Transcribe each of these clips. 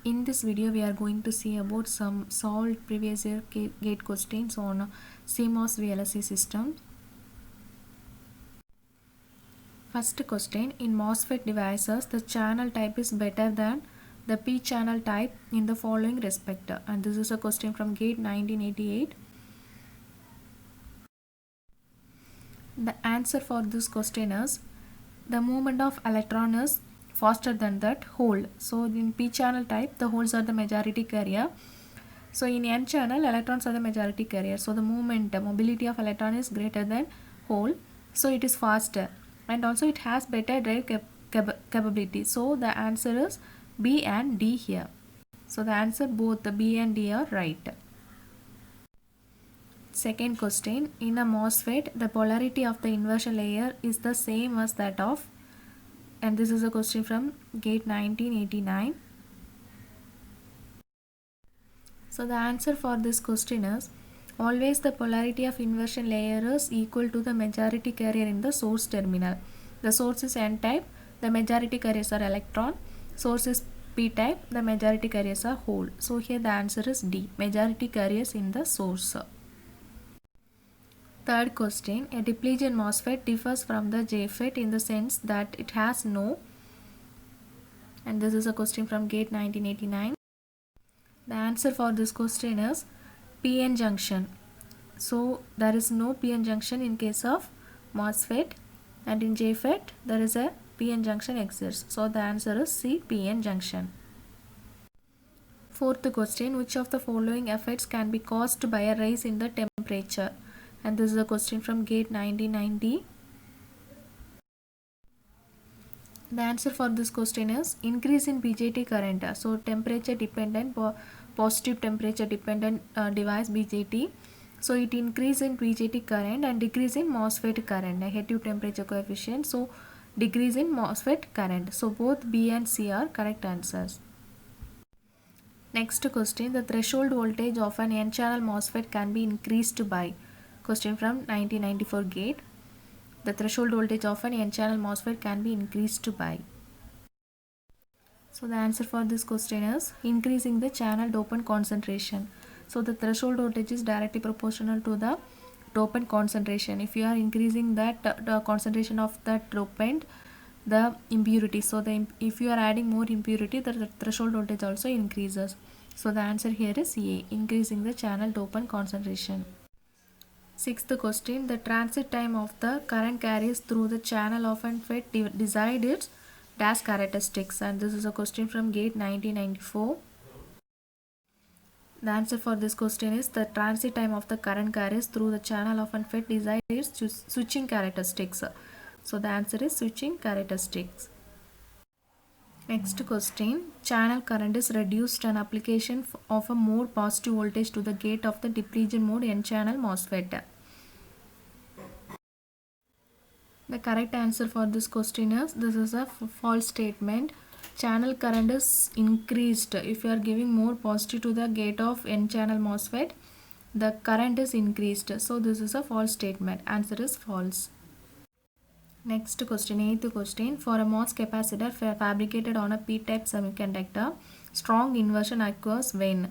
In this video we are going to see about some solved previous year gate questions on CMOS VLSI system. First question, in MOSFET devices the channel type is better than the P channel type in the following respect, and this is a question from GATE 1988. The answer for this question is the movement of electron is faster than that hole. So in P channel type the holes are the majority carrier. So in N channel electrons are the majority carrier. So the mobility of electron is greater than hole. So it is faster and also it has better drive capability. So the answer is B and D here. So the answer both the B and D are right. Second question, in a MOSFET the polarity of the inversion layer is the same as that of, and this is a question from GATE 1989. So the answer for this question is always the polarity of inversion layer is equal to the majority carrier in the source terminal. The source is N type, the majority carriers are electron. Source is P type, the majority carriers are hole. So here the answer is D, majority carriers in the source. Third question, a depletion MOSFET differs from the JFET in the sense that it has no, and this is a question from GATE 1989. The answer for this question is PN junction. So there is no PN junction in case of MOSFET, and in JFET there is a PN junction exists. So the answer is C, PN junction. Fourth question, which of the following effects can be caused by a rise in the temperature? And this is a question from GATE 1990. The answer for this question is increase in BJT current. So temperature dependent, positive temperature dependent device BJT. So it increase in BJT current and decrease in MOSFET current, negative temperature coefficient. So decrease in MOSFET current. So both B and C are correct answers. Next question, the threshold voltage of an N-channel MOSFET can be increased by, question from 1994 GATE. The threshold voltage of an N-channel MOSFET can be increased by. So the answer for this question is increasing the channel dopant concentration. So the threshold voltage is directly proportional to the dopant concentration. If you are increasing that the concentration of that dopant, the impurity, so if you are adding more impurity, the threshold voltage also increases. So the answer here is A, increasing the channel dopant concentration. Sixth question, the transit time of the current carries through the channel of an FET decide its dash characteristics, and this is a question from GATE 1994. The answer for this question is the transit time of the current carries through the channel of an FET decide its switching characteristics. So the answer is switching characteristics. Next question, channel current is reduced on application of a more positive voltage to the gate of the depletion mode N-channel MOSFET. The correct answer for this question is this is a false statement. Channel current is increased if you are giving more positive to the gate of N-channel MOSFET. The current is increased. So this is a false statement. Answer is false. Next question, eighth question, for a MOS capacitor fabricated on a P-type semiconductor, strong inversion occurs when?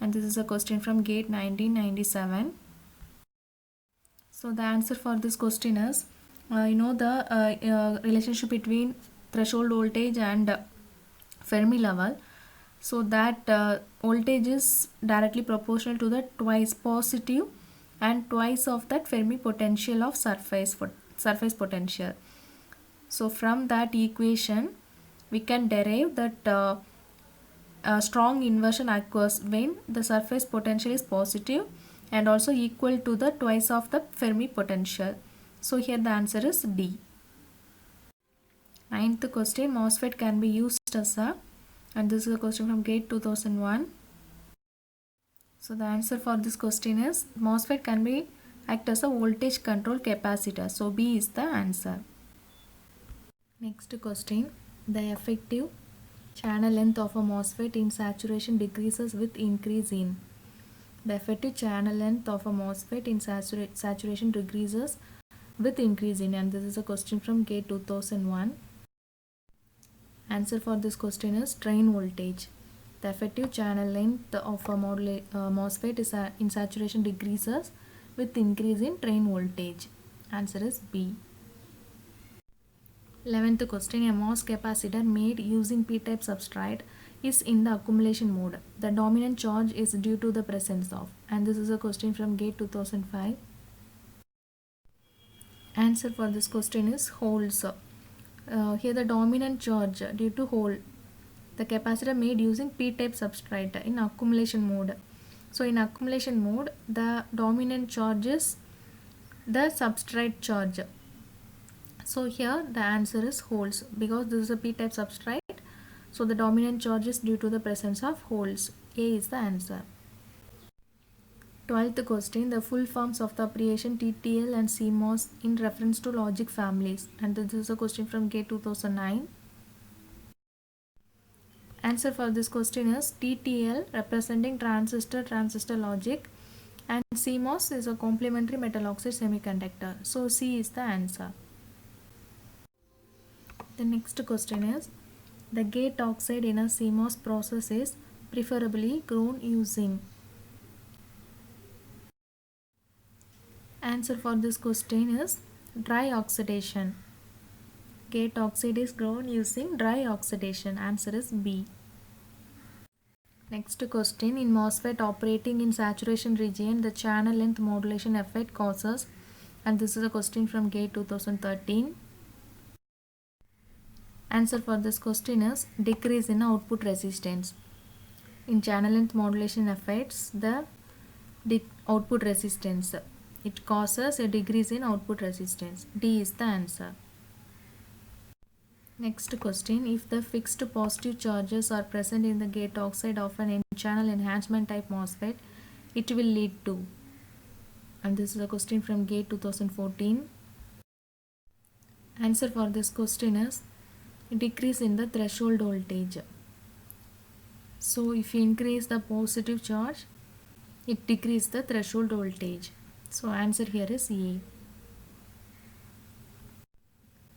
And this is a question from GATE 1997. So the answer for this question is, the relationship between threshold voltage and Fermi level. So that voltage is directly proportional to the twice positive and twice of that Fermi potential of surface potential. So from that equation we can derive that strong inversion occurs when the surface potential is positive and also equal to the twice of the Fermi potential. So here the answer is D. Ninth question, MOSFET can be used as a, and this is a question from GATE 2001. So the answer for this question is MOSFET can be act as a voltage control capacitor. So B is the answer. Next question, the effective channel length of a MOSFET in saturation decreases with increase in. The effective channel length of a MOSFET in saturation decreases with increase in, and this is a question from GATE 2001. Answer for this question is drain voltage. The effective channel length of a MOSFET is in saturation decreases with increase in drain voltage. Answer is B. 11th question. A MOS capacitor made using p-type substrate is in the accumulation mode. The dominant charge is due to the presence of, and this is a question from GATE 2005. Answer for this question is holes. Here the dominant charge due to hole. The capacitor made using p-type substrate in accumulation mode. So in accumulation mode, the dominant charge is the substrate charge. So here the answer is holes, because this is a p-type substrate. So the dominant charge is due to the presence of holes. A is the answer. 12th question. The full forms of the abbreviation TTL and CMOS in reference to logic families. And this is a question from GATE 2009. Answer for this question is TTL, representing transistor logic, and CMOS is a complementary metal oxide semiconductor. So C is the answer. The next question is, the gate oxide in a CMOS process is preferably grown using. Answer for this question is dry oxidation. Gate oxide is grown using dry oxidation. Answer is B. Next question. In MOSFET operating in saturation region, the channel length modulation effect causes, and this is a question from GATE 2013. Answer for this question is decrease in output resistance. In channel length modulation affects the output resistance. It causes a decrease in output resistance. D is the answer. Next question. If the fixed positive charges are present in the gate oxide of an N-channel enhancement type MOSFET, it will lead to, and this is a question from GATE 2014. Answer for this question is decrease in the threshold voltage. So if you increase the positive charge, it decreases the threshold voltage. So answer here is A.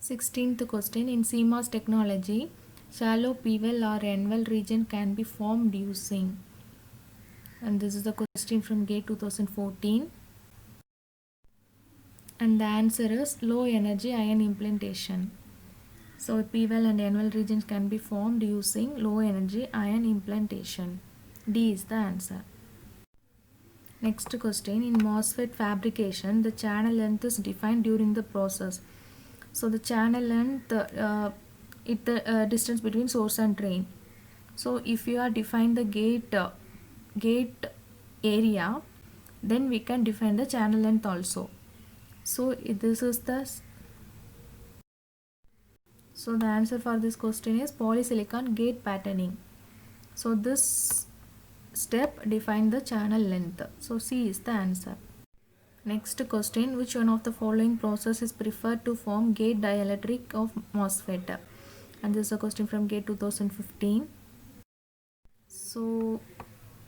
16th question. In CMOS technology, shallow P-well or N-well region can be formed using, and this is the question from GATE 2014. And the answer is low energy ion implantation. So P-well and N-well regions can be formed using low energy ion implantation. D is the answer. Next question. In MOSFET fabrication, the channel length is defined during the process. So the channel length is the distance between source and drain. So if you are define the gate area, then we can define the channel length also. So this is the answer for this question is polysilicon gate patterning. So this step define the channel length. So C is the answer. Next question. Which one of the following process is preferred to form gate dielectric of MOSFET? And this is a question from GATE 2015. So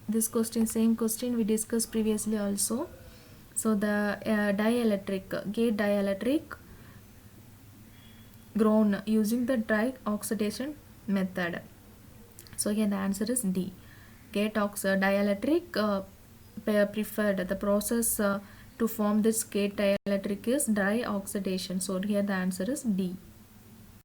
this question, same question we discussed previously also. So the gate dielectric grown using the dry oxidation method. So here the answer is D. Gate dielectric preferred. The process to form this gate dielectric is dry oxidation. So here the answer is D.